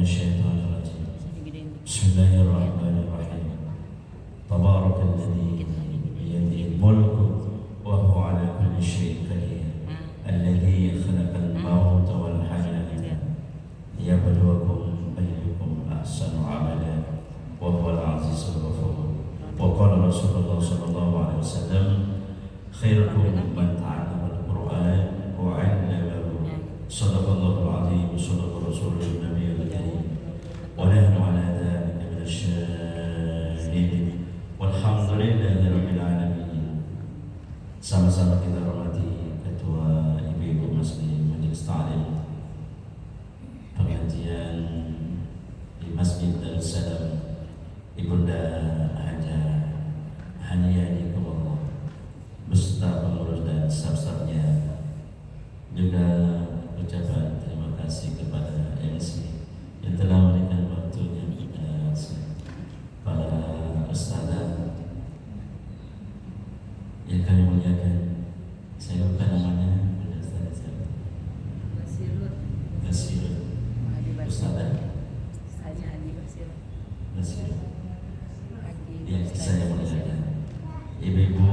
الشيطان الرجيم بسم الله الرحمن الرحيم تبارك الذي بيده الملك وهو على كل شيء قدير الذي خلق الموت والحياة ليبلوكم أيكم أحسن عملا وهو العزيز الغفور وقال رسول الله صلى الله عليه وسلم خيركم من تعلم القرآن وعلمه صدق الله العظيم صدق رسول النبي الكريم ونحن على ذلك من الشاهدين والحمد لله رب العالمين. Sama-sama kita hormati Ketua Ibu-Ibu Majelis Ta'lim pengajian di Masjid Darussalam Ibunda Haja Haniyanikumullah beserta pengurus dan staf-stafnya, juga ucapan terima kasih kepada MC yang telah memberikan waktunya kepada para ustazah yang kami muliakan. Saya lupa namanya, Ustazah siapa? Basirut. Ustazah? Basirut. Yang saya muliakan, ibu-ibu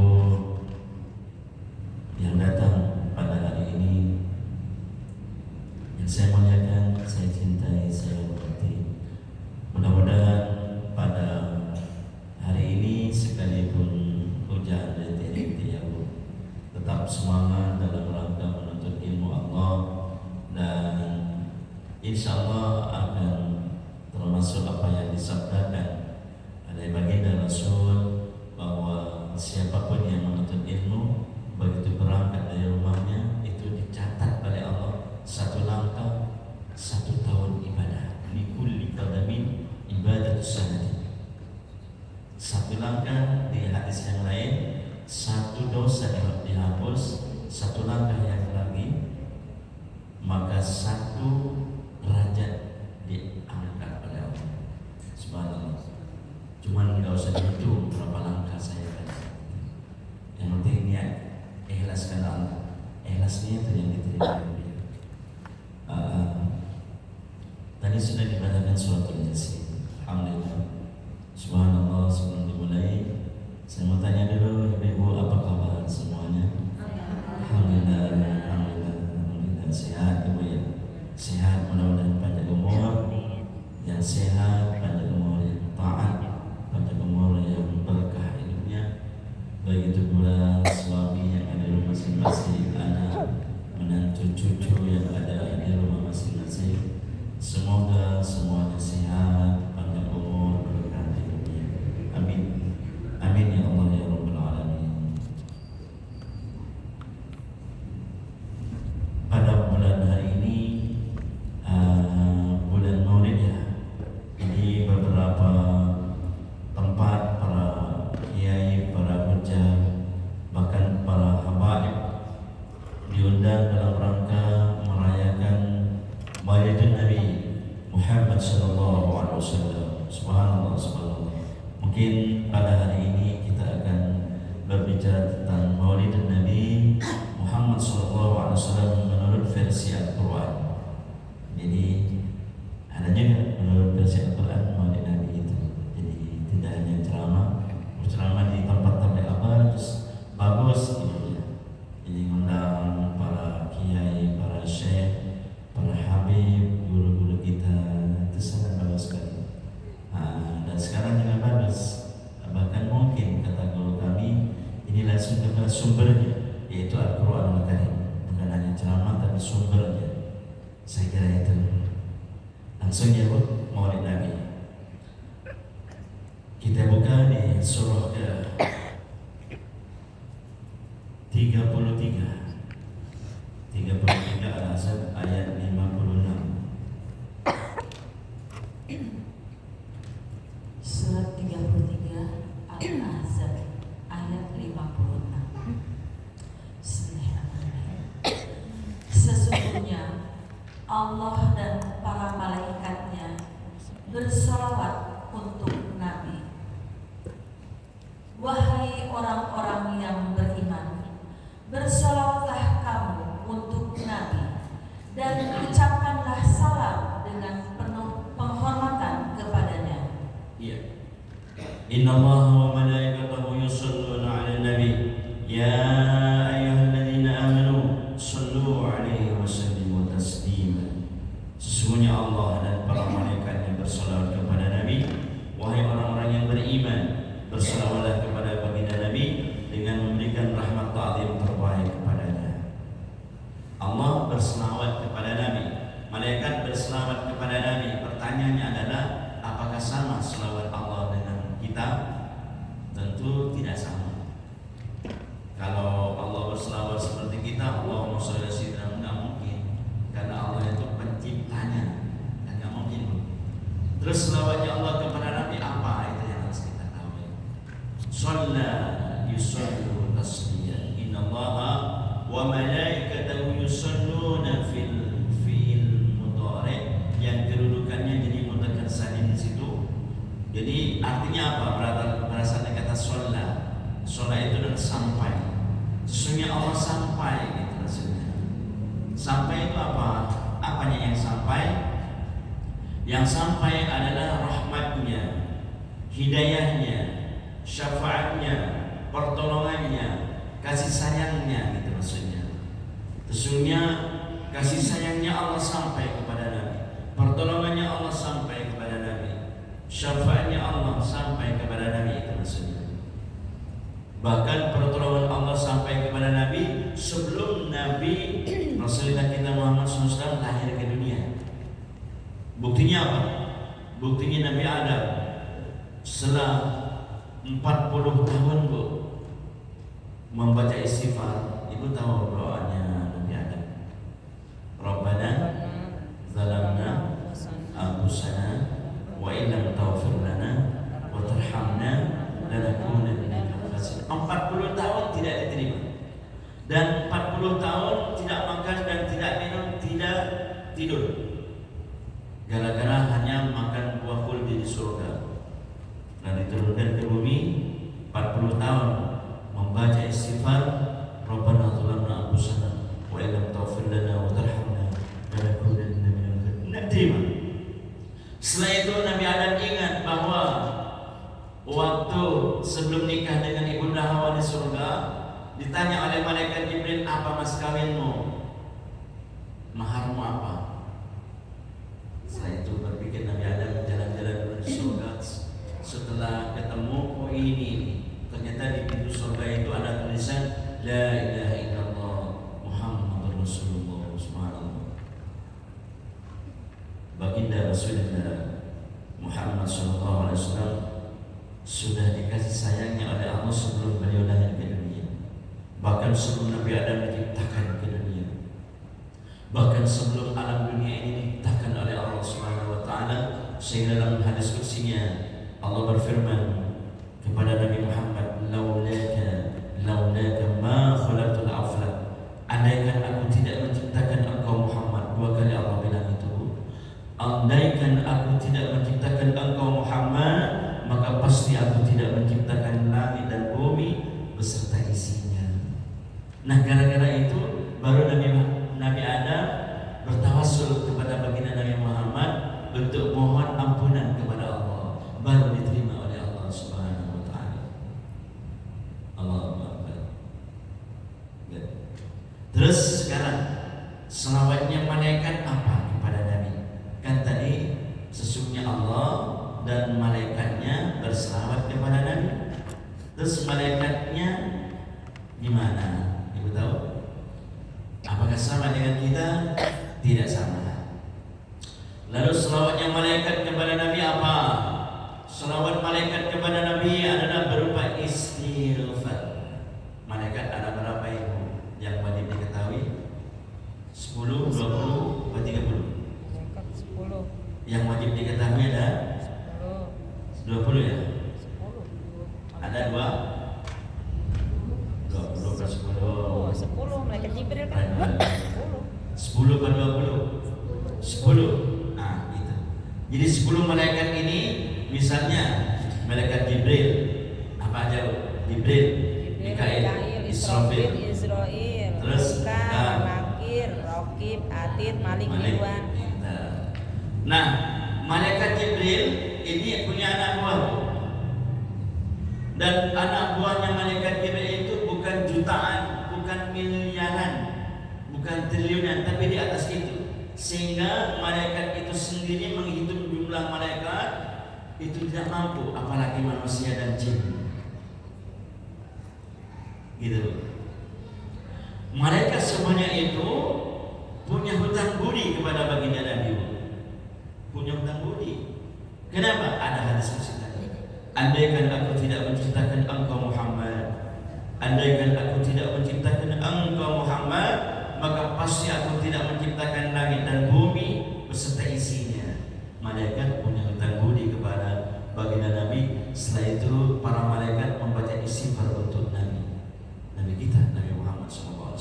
yang datang pada hari ini, yang saya muliakan, saya cintai, saya hormati. Mudah-mudahan pada hari ini sekalipun hujan dan rintik tetap semangat dalam rangka menuntut ilmu Allah, dan insya Allah akan termasuk apa yang disabdakan oleh baginda Rasul bahwa siapapun yang menuntut ilmu begitu berangkat dari rumahnya itu dicatat oleh Allah satu langkah 1 tahun ibadah. Likulli qadamin ibadatus sanati. Satu langkah di hadis yang lain, satu dosa dihapus, satu langkah yang lagi maka satu derajat diangkat oleh Allah. Subhanallah. Cuman nggak usah dihitung berapa langkah saya kan. Yang penting niat, ikhlas karena Allah. Ikhlasnya itu yang diterima. Tadi sudah dibacakan suratul Yasin. Alhamdulillah. Subhanallah. Sebelum dimulai, saya mau tanya dulu, ibu apa kabar semuanya? Alhamdulillah. Alhamdulillah sehat ibu ya. Sehat, mudah-mudahan panjang umur. Yang sehat, panjang umur, yang taat, panjang umur, yang berkah hidupnya. Begitu pula suami yang ada di rumah masing-masing, anak, menantu, cucu yang ada di rumah masing-masing. Semoga semuanya sehat, panjang umur, berkah hidupnya. Amin. Amin ya Allah ya Rabbal Alamin. Pada bulan hari ini, bulan Maulid ya, ini beberapa tempat para kiai, para hujah, bahkan para habaib diundang dalam rangka merayakan Maulidun Nabi Muhammad sallallahu alaihi wasallam. Subhanallah, subhanallah. Mungkin pada hari ini kita akan berbicara tentang Maulidun Nabi Muhammad sallallahu alaihi wasallam menurut versi Al-Qur'an. Jadi ada juga menurut versi Al-Qur'an Maulid Nabi itu. Jadi tidak hanya ceramah di tempat tabligh bagus, gitu ya. Jadi mengundang para kiai, para syekh, para habib, guru-guru kita, itu sangat bagus sekali. Dan sekarang juga bagus, bahkan mungkin kata guru kami ini langsung kepada sumbernya, yaitu Al-Quran Al-Karim. Bukan hanya ceramah tapi sumbernya. Saya kira itu. Langsung ya Bu, Maulid Nabi. Kita buka di surah ke 33 Al-Ahzab ayat 56. Surat 33 Al-Ahzab ayat 56. Bismillahirrahmanirrahim. Sesungguhnya Allah dan para malaikatnya bersalawat untuk Nabi. Wahai orang-orang yang beriman, bersalawatlah kamu untuk Nabi dan ucapkanlah salam dengan penuh Innallaha wa malaikatahu yusholluna 'alan nabi ya ayyuhalladzina amanu shallu 'alaihi wa sallimu taslima. Sesungguhnya Allah dan para malaikatnya bersalawat kepada Nabi. Wahai orang-orang yang beriman, bersalawatlah kepada baginda Nabi dengan memberikan rahmat ta'zim terbaik kepadanya. Allah berselawat kepada Nabi, malaikat berselawat kepada Nabi. Pertanyaannya adalah, apakah sama selawat Allah dengan kita? Tentu tidak sama. Kalau Allah berselawat seperti kita, Allahumma sholli ala sayyidina, nggak mungkin, karena Allah itu penciptanya, dan nggak mungkin. Terus selawatnya Allah kepada Nabi apa? Itu yang harus kita tahu. Shalla yusallu tasliyah. Innallaha wa malaikatahu yusalluna fil mudhari, yang kedudukannya jadi mudzakkar salim di situ. Jadi artinya apa? Berasal dari kata sholla. Sholla itu adalah sampai. Sesungguhnya Allah sampai, gitu maksudnya. Sampai itu apa? Apanya yang sampai? Yang sampai adalah rahmatnya, hidayahnya, syafaatnya, pertolongannya, kasih sayangnya, gitu maksudnya. Sesungguhnya kasih sayangnya Allah sampai kepada Nabi, pertolongannya Allah sampai kepada Nabi, syafaatnya Allah sampai kepada Nabi, itu maksudnya. Bahkan pertolongan Allah sampai kepada Nabi sebelum Nabi Rasulullah kita Muhammad SAW lahir ke dunia. Buktinya apa? Buktinya Nabi Adam setelah 40 tahun membaca istighfar. Ibu tahu doanya Nabi Adam, Rabbana zalamna anfusana wa illam taghfir lana wa tarhamna lanakunanna minal khasirin. 40 tahun tidak diterima, dan 40 tahun tidak makan dan tidak minum, tidak tidur, gara-gara hanya makan buah khuldi di surga. Dan diturunkan ke bumi 40 tahun membaca istighfar, Rabbana zalamna anfusana wa illam taghfir lana wa tarhamna lanakunanna minal khasirin. Setelah itu Nabi Adam ingat bahwa waktu sebelum nikah dengan ibunda Hawa di surga, ditanya oleh malaikat Jibril, apa mas kawinmu? Maharmu apa? Setelah itu berpikir Nabi Adam jalan-jalan di surga. Setelah ketemu, oh ini ternyata di pintu surga itu ada tulisan La ilaha illallah Muhammadur Rasulullah. Subhanallah. Baginda Rasulullah Muhammad SAW sudah dikasih sayangnya oleh Allah sebelum beliau lahir ke dunia. Bahkan sebelum Nabi Adam diciptakan ke dunia, bahkan sebelum alam dunia ini diciptakan oleh Allah Subhanahu wa taala. Sehingga dalam hadis qudsinya Allah berfirman kepada Nabi Muhammad, laulaka ma khalaqtul aflaq. Andaikan aku tidak menciptakan engkau Muhammad, dua kali Allah bilang itu. Andaikan aku tidak menciptakan engkau Muhammad, maka pasti aku tidak menciptakan langit dan bumi beserta isinya. Nah, gara-gara itu baru Nabi Adam bertawassul kepada baginda Nabi Muhammad untuk mohon ampunan kepada Allah, baru diterima oleh Allah Subhanahu wa taala. Allahu Akbar. Terus sekarang selawatnya malaikat apa kepada Nabi? Kan tadi sesungguhnya Allah dan malaikatnya berselawat kepada Nabi. Terus malaikatnya gimana? Ibu tahu? Apakah sama dengan kita? Tidak sama. Lalu selawatnya malaikat kepada Nabi apa? Selawat malaikat kepada Nabi adalah berupa istighfar. Malaikat ada berapa ibu yang wajib diketahui? 10, 20, atau 30? Malaikat 10. Yang wajib diketahui ada 20 ya? 10. Ada 20 per 10. Oh, 10 malaikat Jibril kan 10. 10 per 20. 10. Nah, itu. Jadi 10 malaikat ini, misalnya malaikat Jibril, apa aja? Jibril, Mikail, Israfil, terus Nakir, Raqib, Atid, Malik, Ridwan. Nah, malaikat Jibril ini punya anak buah. Dan anak buahnya malaikat Jibril itu bukan jutaan, bukan miliaran, bukan triliunan, tapi di atas itu. Sehingga malaikat itu sendiri menghitung jumlah malaikat itu tidak mampu, apalagi manusia dan jin. Gitu. Malaikat semuanya itu punya hutang budi kepada baginda Nabi. Punya hutang budi. Kenapa? Ada hadis bersih. Andaikan aku tidak menciptakan engkau Muhammad, andaikan aku tidak menciptakan engkau Muhammad, maka pasti aku tidak menciptakan langit dan bumi beserta isinya. Malaikat punya hutang budi kepada baginda Nabi. Setelah itu para malaikat membaca istighfar untuk Nabi kita, Nabi Muhammad SAW.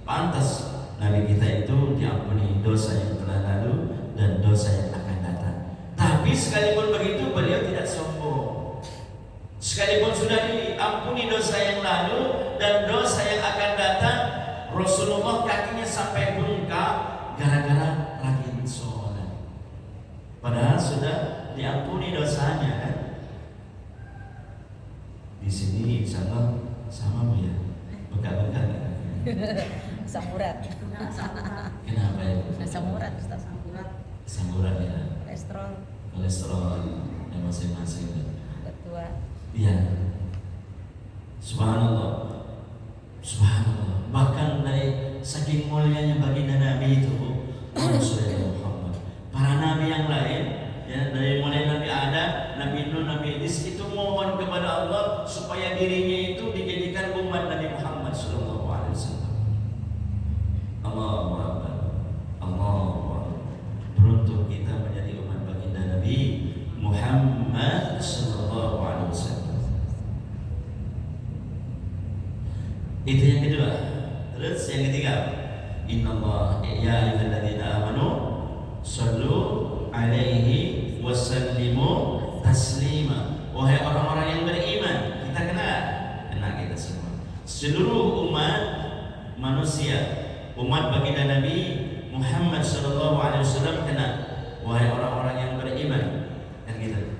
Pantas Nabi kita itu diampuni dosa yang telah lalu dan dosa yang akan datang. Tapi sekalipun begitu beliau tidak sombong. Sekalipun sudah diampuni dosa yang lalu dan dosa yang akan datang, Rasulullah kakinya sampai bengkak gara-gara rajin sholat. Padahal sudah diampuni dosanya kan. Di sini insya Allah sama Bu ya, bengkak-bengkak ya. Samurat. Kenapa ya? Samurat, Ustaz. Samurat ya. Kolesterol yang masing-masing. Betul. Iya. Subhanallah. Subhanallah. Bahkan dari saking mulianya baginda Nabi itu, Rasulullah Muhammad. Para nabi yang lain, ya, dari mulai Nabi Adam, Nabi Nuh, Nabi Idris itu mohon kepada Allah supaya dirinya itu dijadikan umat Nabi Muhammad sallallahu alaihi wasallam. Allahu Akbar. Allahu Akbar. Beruntung kita menjadi umat baginda Nabi Muhammad sallallahu alaihi wasallam. Itu yang kedua. Terus yang ketiga, Innallaha ya ayyuhalladzina amanu shallu alaihi wasallimu taslima. Wahai orang-orang yang beriman, kita kenal kita semua. Seluruh umat manusia, umat baginda Nabi Muhammad sallallahu alaihi wasallam kenal. Wahai orang-orang yang beriman, kan gitu.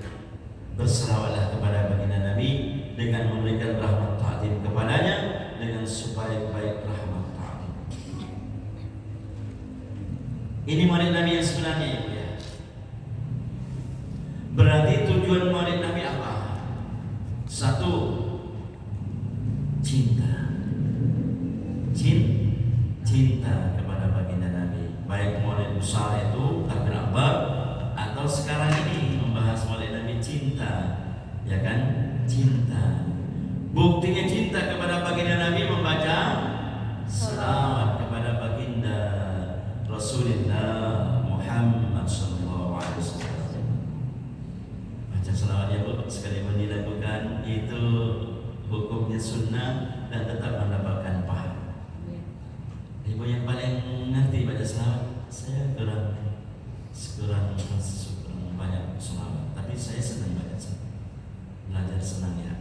Berselawatlah kepada baginda Nabi dengan memberikan rahmat ta'zim kepadanya dengan sebaik-baik rahmat ta'zim. Ini maulid Nabi yang sebenarnya ya. Berarti tujuan maulid Nabi apa? Satu, cinta. Cinta kepada baginda Nabi. Baik maulid besar itu takbir akbar atau sekarang ini membahas maulid Nabi cinta. Ya kan? Cinta. Buktinya cinta kepada baginda Nabi membaca selawat kepada baginda Rasulullah Muhammad sallallahu alaihi wasallam. Baca selawat ya Bu, sekalipun dilakukan itu hukumnya sunnah dan tetap mendapatkan pahala. Ibu yang paling ngerti baca selawat, saya kurang banyak selawat, tapi saya senang baca selawat. Belajar senang ya.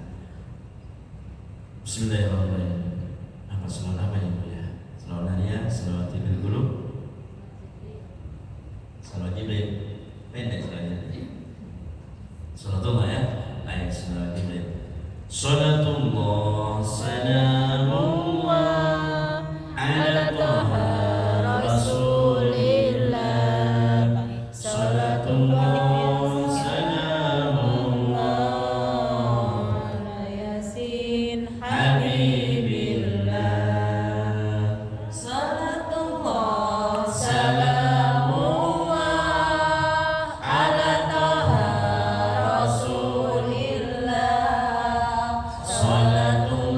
Bismillahirrahmanirrahim. Apa selawat apa ya Bu ya? Selawat Naria, selawat Jibril Qulub, selawat Jibril. Pendek selawatnya. Salatullah ya. Ayo selawat Jibril. Salatullah salamullah ala Taha Rasulillah. Salatullah Salatullah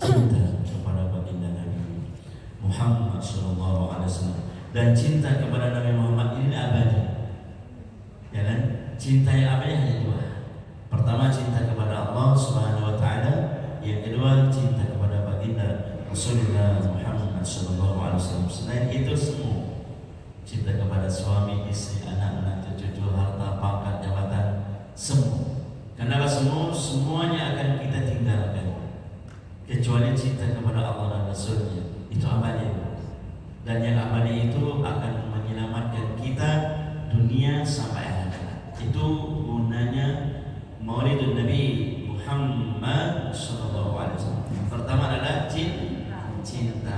Cinta kepada baginda Nabi Muhammad SAW dan cinta kepada Nabi Muhammad ini abadi, ya kan? Cinta yang abadi hanya dua. Pertama cinta kepada Allah Subhanahu Wa Taala, yang kedua cinta kepada baginda Rasulullah Muhammad SAW. Selain itu semua cinta kepada suami, istri, anak-anak, cucu, harta, pangkat, jabatan, semua. Kenapa semua? Semuanya akan kita tinggalkan kecuali cinta kepada Allah dan Rasulnya. Itu abadi. Dan yang abadi itu akan menyelamatkan kita dunia sampai akhirat. Itu gunanya Maulidun Nabi Muhammad SAW. Pertama adalah cinta.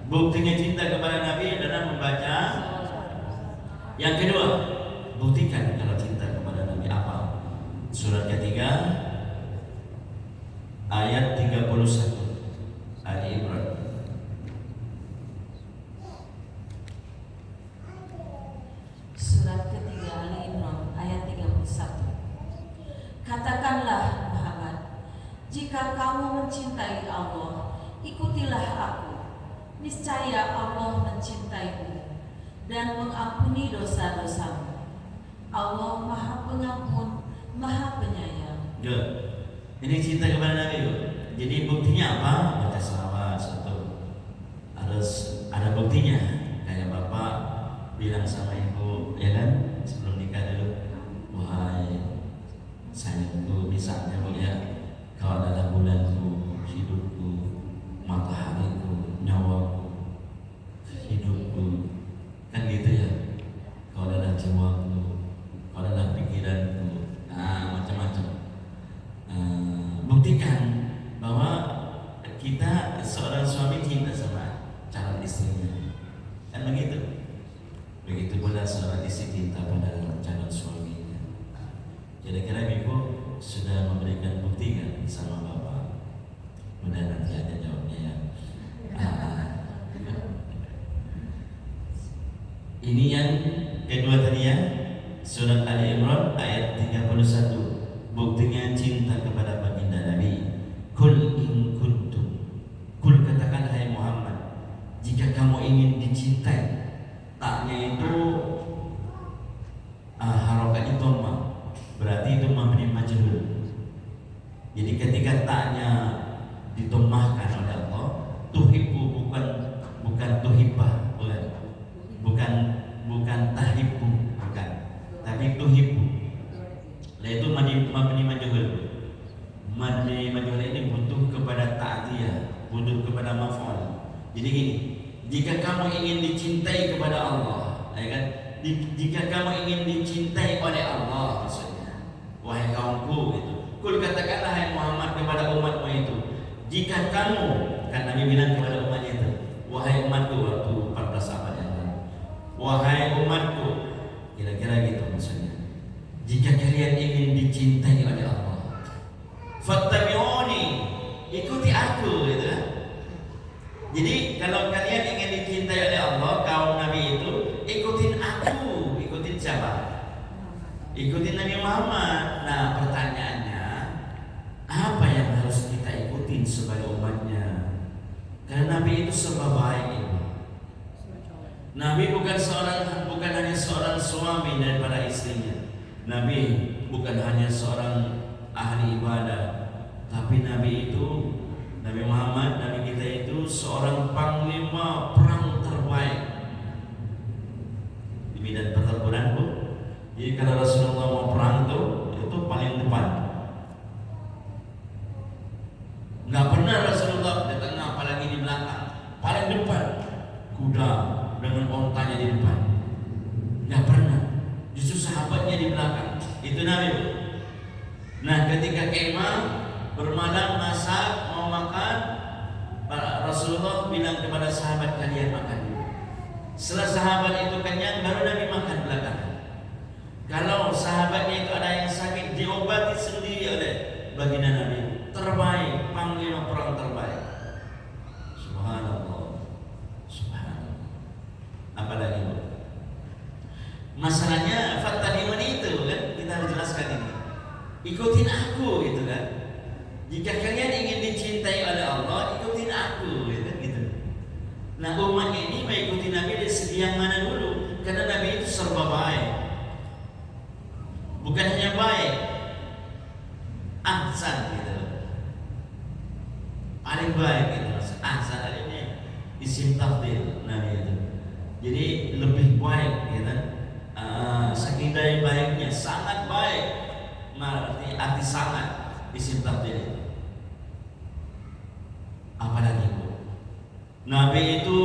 Buktinya cinta kepada Nabi adalah membaca. Yang kedua, buktikan kalau cinta kepada Nabi apa? Surat ketiga ayat 31 Ali Imran. Surat ketiga Ali Imran ayat 31. Katakanlah Muhammad, jika kamu mencintai Allah, ikutilah aku. Niscaya Allah mencintaimu dan mengampuni dosa-dosamu. Allah Maha Pengampun, Maha Penyayang. Ya. Ini cinta kepada Nabi. Jadi buktinya apa? Baca selawat satu. Harus ada buktinya. Kayak bapak bilang sama ibu, ya kan? Sebelum nikah dulu, wahai sayangku, misalnya bu ya, kau adalah bulanku, hidupku, matahariku, nyawaku, hidupku, kan gitu ya. Kau adalah jiwaku, kau adalah pikiranku, macam-macam. Buktikan bahwa kita seorang suami cinta sama calon istrinya, kan begitu. Begitu pula seorang istri cinta pada calon suaminya. Kira-kira ibu sudah memberikan bukti kan sama bapak? Mudah nanti aja jawabnya ya. Ini yang kedua tadi ya, surat Ali Imran ayat 31. Buktinya cinta kepada baginda Nabi. Kul in kuntum, kul katakan hai Muhammad, jika kamu ingin dicintai. Taknya itu harokatnya dhamma, berarti itu mabni majhul. Jadi ketika taknya didomahkan oleh Allah, tuhibbu bukan tuhibbah, bukan tahibbu, bukan, tapi tuhibbu. Nah itu mabni majhul. Mabni majhul ini butuh kepada ta'diyah, butuh kepada maf'ul. Jadi gini, jika kamu ingin dicintai kepada Allah, ya kan? Jika kamu ingin dicintai oleh Allah, maksudnya, wahai kaumku, itu. Kul katakanlah hai Muhammad kepada umatmu itu, jika kamu, kan Nabi bilang kepada umatnya itu, wahai umatku, waktu 14 abad yang lalu, wahai umatku, kira-kira gitu maksudnya. Jika kalian ingin dicintai oleh Allah, fattabi'uni, ikuti aku, gitu kan? Jadi kalau kalian ingin dicintai oleh Allah, kaum Nabi itu ikutin aku, ikutin siapa? Ikutin Nabi Muhammad. Nah pertanyaannya, apa yang harus kita ikutin sebagai umatnya? Karena Nabi itu serba baik ini. Nabi bukan hanya seorang suami daripada istrinya. Nabi bukan hanya seorang ahli ibadah, tapi Nabi itu, Nabi Muhammad, Nabi kita itu seorang panglima perang terbaik di medan pertempuran, Bu. Jadi kalau Rasulullah mau perang itu paling depan. Nggak pernah Rasulullah di tengah, apalagi di belakang. Paling depan, kuda dengan ontanya di depan. Nggak pernah. Justru sahabatnya di belakang. Itu Nabi, Bu. Nah ketika kemah bermalam, masak, mau makan, Rasulullah bilang kepada sahabat, kalian makan dulu. Setelah sahabat itu kenyang, baru Nabi makan belakangan. Kalau sahabatnya itu ada yang sakit, diobati sendiri oleh baginda Nabi. Terbaik, panglima perang terbaik. Subhanallah, subhanallah. Apalagi, Bu? Masalahnya fattabi'uni itu kan kita harus jelaskan ini. Ikutin aku gitu kan. Jika kalian ingin dicintai oleh Allah, ikutin aku gitu. Nah, umat ini mengikuti Nabi dari segi yang mana dulu? Karena Nabi itu serba baik. Bukan hanya baik, ahsan gitu. Paling baik gitu. Ahsan ini isim tafdil Nabi itu. Jadi lebih baik gitu. Saking dari baiknya, sangat baik. Arti sangat isim tafdil. Apalagi Nabi itu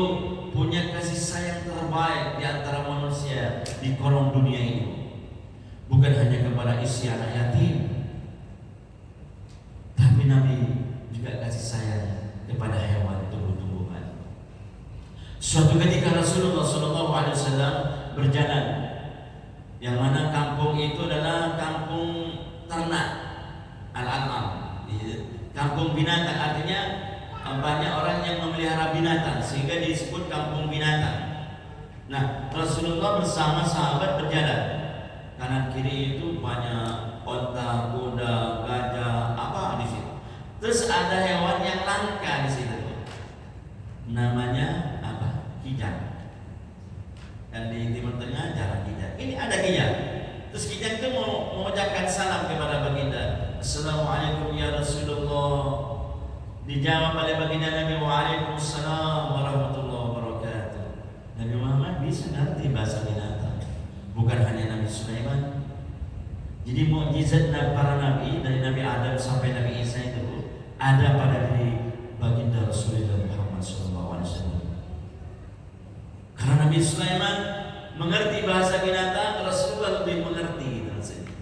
punya kasih sayang terbaik di antara manusia di kolong dunia ini. Bukan hanya kepada istri anak yatim, tapi Nabi juga kasih sayang kepada hewan, tumbuh-tumbuhan. Suatu ketika Rasulullah SAW berjalan, yang mana kampung itu adalah kampung ternak, al-an'am, kampung binatang, artinya banyak orang yang memelihara binatang sehingga disebut kampung binatang. Nah, Rasulullah bersama sahabat berjalan. Kanan kiri itu banyak onta, kuda, gajah, apa di situ. Terus ada hewan yang langka di situ. Namanya apa? Kijang. Dan di Timur Tengah jarang kijang. Ini ada kijang. Terus kijang itu mau mengucapkan salam kepada baginda. Assalamualaikum ya Rasulullah. Dijawab oleh baginda Nabi, Waalaikumsalam warahmatullahi wabarakatuh. Nabi Muhammad bisa ngerti bahasa binatang. Bukan hanya Nabi Sulaiman. Jadi mukjizat para nabi dari Nabi Adam sampai Nabi Isa itu ada pada diri baginda Rasulullah Muhammad SAW. Karena Nabi Sulaiman mengerti bahasa binatang, Rasulullah lebih mengerti gitu rasanya.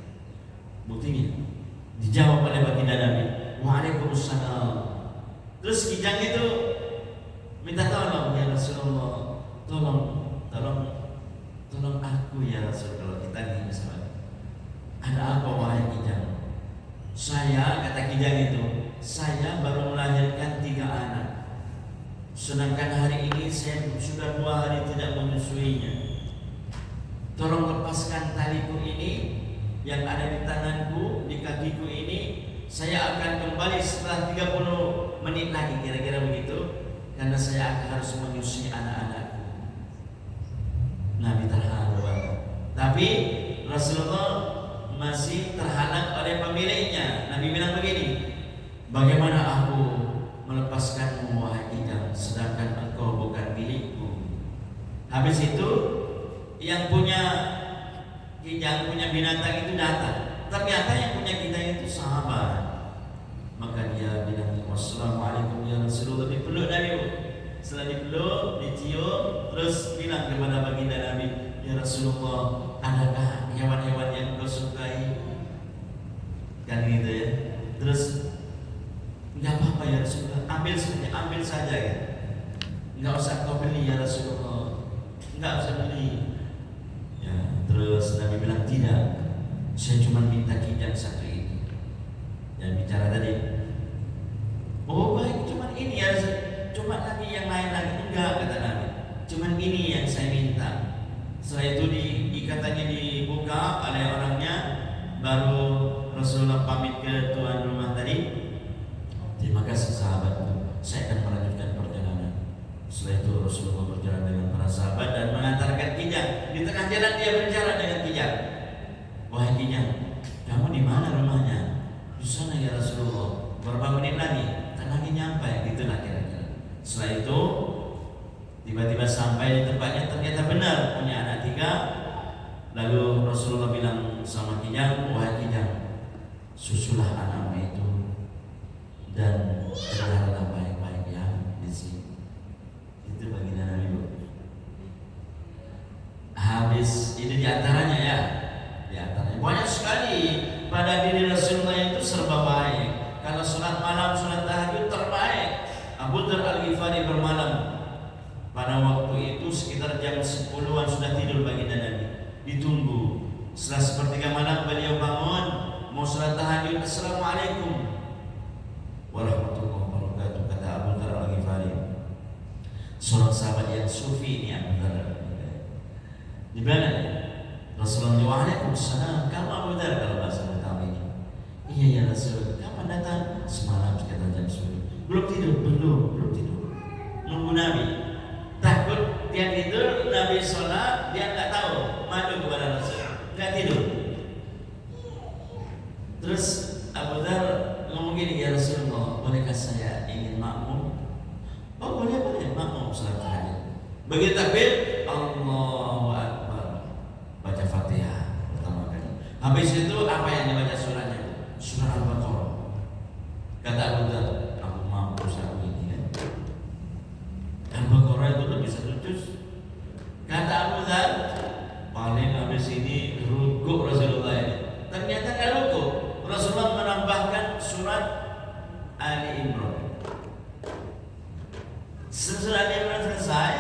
Buktinya dijawab oleh baginda Nabi, Waalaikumsalam. Terus kijang itu minta tolong ya Rasulullah, tolong aku ya Rasul. Kalau kita nih misalnya, ada apa wahai kijang? Saya, kata kijang itu, saya baru melahirkan 3 anak. Sedangkan hari ini saya sudah 2 hari tidak menyusuinya. Tolong lepaskan taliku ini yang ada di tanganku, di kakiku ini. Saya akan kembali setelah 30 menit lagi, kira-kira begitu, karena saya akan harus menyusui anak-anakku. Nabi terharu banget. Tapi Rasulullah masih terhalang oleh pemiliknya. Nabi bilang begini, bagaimana aku melepaskanmu wahai kijang, sedangkan engkau bukan milikku. Habis itu yang punya kijang, punya binatang itu datang. Ternyata yang punya kijang itu sahabat. Maka dia bilang, wassalamualaikum ya Rasulullah. Dipeluk Nabi. Setelah dipeluk, dicium, terus bilang kepada baginda Nabi, ya Rasulullah, adakah hewan-hewan yang kau sukai? Kan gitu ya. Terus enggak apa-apa ya Rasulullah, ambil saja ya. Enggak usah kau beli ya Rasulullah. Enggak usah beli. Ya, terus Nabi bilang, tidak, saya cuma minta kijang satu ini. Yang bicara tadi, oh baik, cuma ini ya, cuma Nabi yang lain lagi enggak, kata Nabi. Cuma ini yang saya minta. Setelah itu ikatannya dibuka oleh orangnya, baru Rasulullah pamit ke tuan rumah tadi. Terima kasih sahabatku, saya akan melanjutkan perjalanan. Setelah itu Rasulullah berjalan dengan para sahabat dan mengantarkan kijang. Di tengah jalan dia berbicara dengan kijang. Wahai kijang, kamu di mana rumahnya? Di sana ya Rasulullah. Berapa menit lagi? Lagi nyampe, gitulah kira-kira. Setelah itu tiba-tiba sampai di tempatnya, ternyata benar punya anak 3. Lalu Rasulullah bilang sama kijang, wahai kijang, susulah anakmu itu dan peliharalah baik-baik ya di sini. Itu baginda Nabi. Habis ini diantaranya ya, diantaranya banyak sekali pada diri Rasulullah itu serba baik. Kalau sholat malam, sholat tahajud terbaik. Abu Dzar Al-Ghifari bermalam. Pada waktu itu sekitar jam 10-an sudah tidur baginda Nabi. Ditunggu. Setelah sepertiga malam beliau bangun, mau sholat tahajud. Assalamualaikum warahmatullahi wabarakatuh, kata Abu Dzar Al-Ghifari. Seorang sahabat yang sufi ini Abu Dzar. Di mana? Rasulullah, waalaikumsalam. Kamu Abu Dhar kalau bahasa Betawi ini. Iya ya Rasul. Kapan datang? Semalam sekitar jam 10. Belum tidur? Belum tidur. Nunggu Nabi. Takut dia tidur, Nabi sholat, dia nggak tahu. Maju kepada Rasul. Nggak tidur. Terus Abu Dhar ngomong gini, ya Rasulullah, bolehkah saya ingin makmum? Oh boleh makmum sholat tahajud. Begitu takbir, Allahu Akbar, baca Fatihah pertama kali. Habis itu apa yang dibaca surahnya? Surah Al-Baqarah. Kata Abu Dhar, aku mampu saat ini kan. Al-Baqarah itu lebih 1 juz. Kata Abu Dhar, paling habis ini rukuk Rasulullah ini. Ternyata nggak rukuk. Rasulullah menambahkan surat Ali Imran. Sesudah Ali Imran selesai,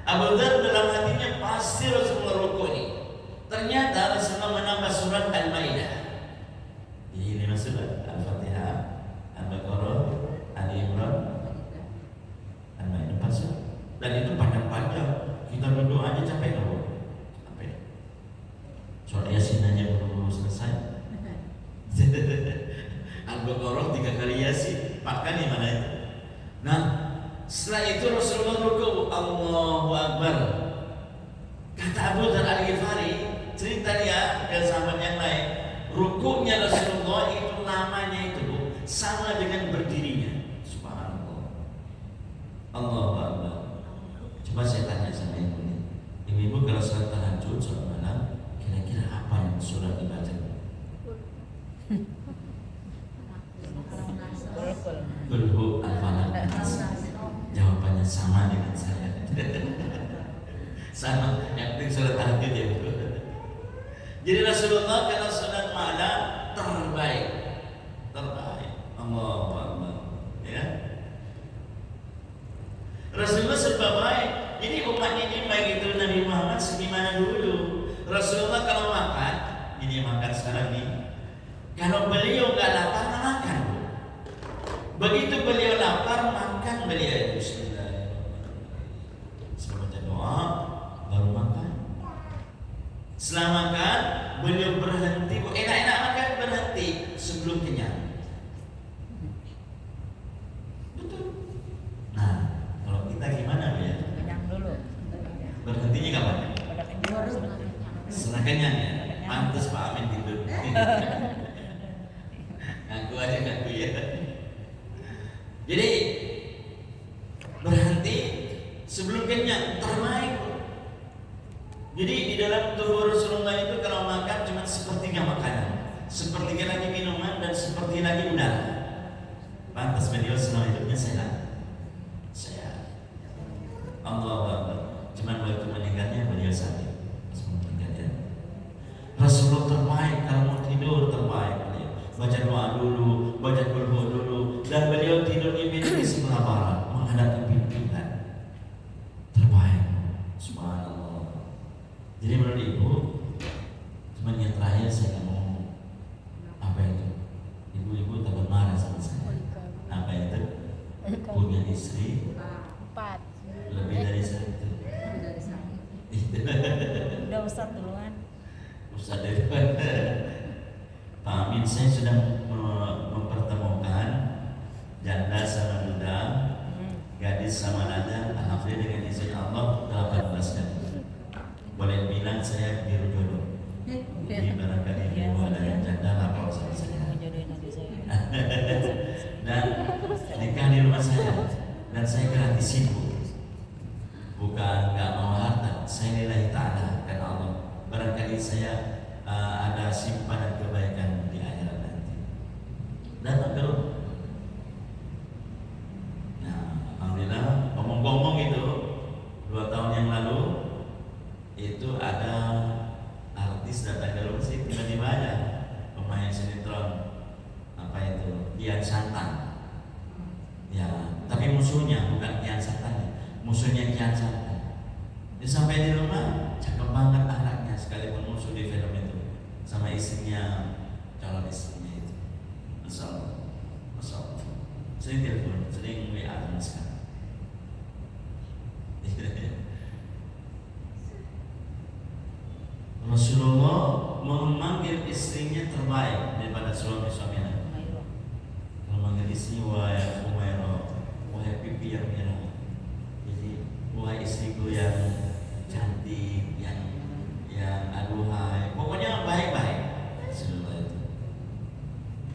Abu Dhar dalam hatinya pasti Rasulullah rukuk ini. Ternyata Rasulullah menambah surat Al-Maidah. Ini 5 surat: Al-Fatihah, Al-Baqarah, Ali Imran, Al-Maidah, 4 surat. Dan itu panjang-panjang. Kita duduk aja capek loh. Capek. Soal Yasin aja belum selesai. Al-Baqarah 3 kali Yasin, 4 kali mana itu? Nah, setelah itu Rasulullah rukuk, Allahu Akbar. Kata Abu Dhar Al-Ghifari, cerita dia dan sahabat yang lain, rukuknya Rasulullah itu lamanya itu sama dengan berdirinya. Subhanallah. Allahu Akbar. Coba saya tanya sama ibu ini, ibu kalau sholat tahajud, sholat malam, kira-kira apa yang surat dibaca? Kulhu al-falaq. Jawabannya sama dengan saya. Sama, yang penting sholat tahajud ya. Jadi Rasulullah kalau sholat malam terbaik. Allahu Akbar. Ya. Rasulullah serba baik. Jadi umat ini baik itu Nabi Muhammad segimana dulu. Rasulullah kalau makan, ini makan sekarang nih. Kalau beliau nggak lapar, nggak makan. Begitu beliau lapar, makan beliau. Bismillahirrahmanirrahim. Sebelum baca doa, baru makan. Setelah makan, beliau berhenti. Enak-enak makan, berhenti sebelum kenyang. Betul. Nah, kalau kita gimana ya? Kenyang dulu. Berhentinya kapan? Pada kenyang. Setelah kenyang ya. Pantas Pak Amin tidur. Ngaku aja ngaku ya. Jadi berhenti sebelum kenyang terbaik. Jadi di dalam tubuh Rasulullah itu kalau makan cuma sepertiga makanan, sepertiga lagi minuman dan sepertiga lagi udara. Pantas beliau selama hidupnya sehat. Allahu Akbar. Cuman waktu meninggalnya beliau sakit. Rasulullah terbaik kalau mau tidur terbaik beliau. Baca doa dulu, baca kulhu dulu, dan beliau tidur di sebelah barat menghadap kiblat. Terbaik. Subhanallah. Jadi menurut ibu, cuman yang terakhir saya mau apa itu? Ibu-ibu takut marah sama saya. Apa itu? Punya istri 4. lebih dari 1. Udah Ustaz duluan. Ustaz daripada Pak Amin, saya sudah mempertemukan janda sama duda, gadis sama nada. Alhamdulillah dengan izin Allah 18 kali. Boleh bilang saya biru jodoh. Jadi barangkali ibu ada yang janda lapor sama saya. Dan nikah di rumah saya, dan saya gratis ibu. Bukan nggak mau harta, saya lillahi ta'ala karena Allah. Barangkali saya ada simpanan kebaikan di akhirat nanti. Dan kalau alhamdulillah, ngomong-ngomong itu 2 tahun yang lalu itu ada artis datang ke rumah sih, tiba-tiba aja pemain sinetron apa itu Kian Santang. Ya, tapi musuhnya bukan Kian Santang, musuhnya Kian Santang. Dia sampai di rumah, cakep banget anaknya, sekalipun musuh di film itu, sama istrinya, calon istrinya itu. Masya Allah, Masya Allah. Sering telepon, sering WA sekarang. Rasulullah memanggil istrinya terbaik daripada suami-suami lain. Kalau manggil istri, wahai Umairah, wahai pipi yang merah. Jadi wahai istriku yang cantik, yang aduhai, pokoknya baik-baik. Rasulullah itu.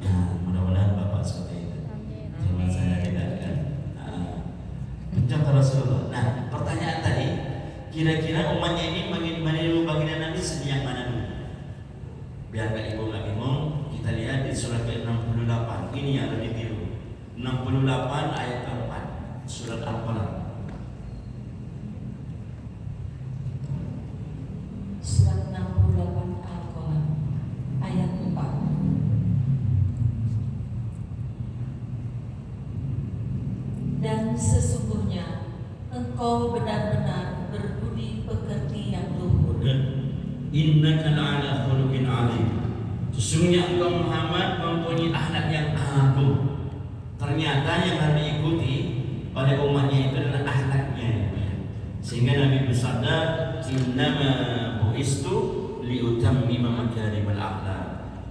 Nah, mudah-mudahan Bapak seperti itu. Zaman saya tidak kan. Contoh Rasulullah. Nah, pertanyaan tadi, kira-kira umatnya ini meniru baginda Nabi sejak mana dulu? Biar ibu nggak bingung, kita lihat di surah ke-68. Ini yang harus ditiru. 68 ayat ke-4 surat Al-Qalam. Surat 68 Al-Qalam ayat 4. Dan sesungguhnya engkau benar-benar berbudi pekerti yang luhur. Innaka la'ala khuluqin 'adzim. Sesungguhnya engkau Muhammad mempunyai akhlak yang agung. Ternyata yang harus diikuti oleh umatnya itu adalah akhlaknya. Sehingga Nabi bersabda, "Innama bu'istu liutammima makarimal akhlak."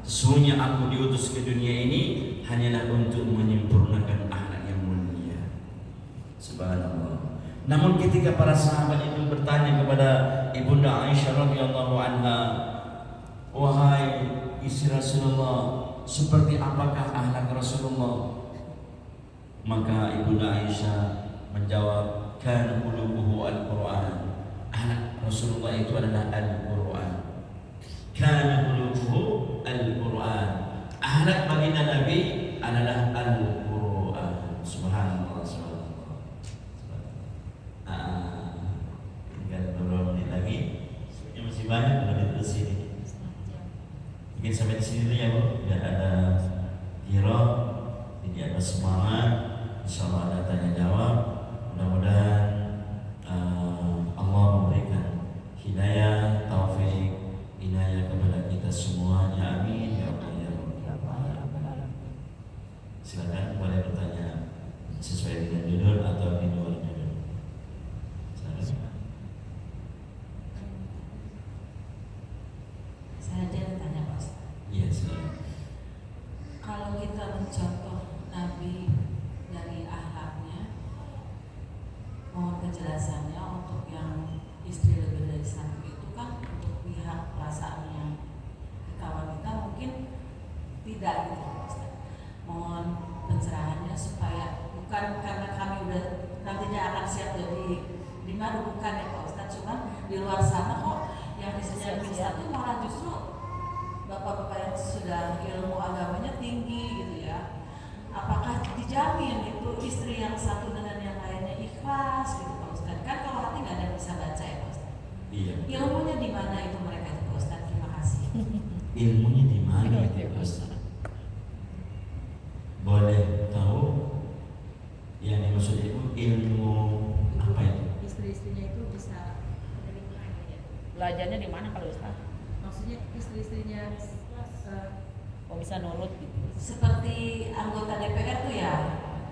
Sesungguhnya aku diutus ke dunia ini hanyalah untuk menyempurnakan akhlak yang mulia. Subhanallah. Namun ketika para sahabat itu bertanya kepada Ibunda Aisyah radhiyallahu anha, wahai istri Rasulullah, seperti apakah akhlak Rasulullah? Maka Ibunda Aisyah menjawab, kana qulubuhu al-Qur'an. Akhlak Rasulullah itu adalah Al-Qur'an. Kana qulubuhu al-Qur'an. Akhlak baginda Nabi adalah Al-Qur'an. Subhanallah. Tinggal beberapa menit lagi. Sebenarnya masih banyak kalau diterusin ini. Mungkin sampai di sini dulu ya Bu, biar ada dialog, jadi ada semangat. Insyaallah ada tanya jawab. Mudah-mudahan Allah memberikan hidayah, taufik, inayah kepada kita semuanya. Amin ya Allah ya Rabbal. Silakan boleh bertanya sesuai dengan judul atau di luar judul. Saya ada tanya Pak Ustaz. Iya, silakan. Kalau kita mencontoh Nabi dari akhlaknya, mohon kejelasannya untuk yang istri lebih dari satu itu kan untuk pihak perasaan yang kawan kita mungkin tidak gitu Pak Ustaz. Mohon pencerahannya supaya bukan karena kami udah nantinya akan siap jadi lima bukan ya Pak Ustaz, cuman di luar sana kok yang istrinya lebih satu malah justru bapak-bapak yang sudah ilmu agamanya tinggi gitu ya. Apakah dijamin itu istri yang satu dengan yang lainnya ikhlas gitu Pak Ustaz? Kan kalau hati nggak ada yang bisa baca ya Pak Ustaz. Iya. Ilmunya di mana itu mereka itu Pak Ustaz? Terima kasih. Ilmunya di mana itu Ustaz? Boleh tahu yang dimaksud itu ilmu apa itu? Istri-istrinya itu bisa Belajarnya di mana kalau Ustaz? maksudnya istri-istrinya Kok bisa nurut gitu? Seperti anggota DPR tuh ya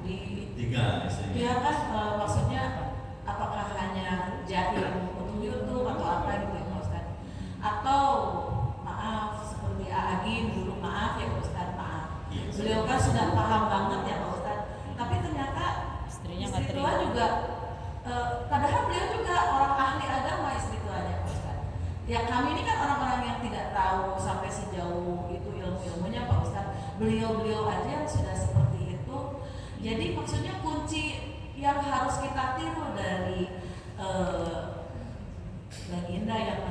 di Tiga istrinya. dia kan maksudnya apakah hanya jahil untuk YouTube atau apa gitu ya Pak Ustaz? Atau maaf seperti Agim dulu maaf ya Pak Ustaz, maaf. Iya. Beliau kan sudah paham banget ya Pak Ustaz. Tapi ternyata Istrinya nggak istri terima. tua juga padahal beliau juga orang ahli agama istri tuanya Pak Ustaz. Ya kami ini kan orang-orang yang tidak tahu sampai sejauh itu ilmu-ilmunya Pak Ustaz. Beliau-beliau aja yang sudah seperti itu. Jadi maksudnya kunci yang harus kita tiru dari baginda yang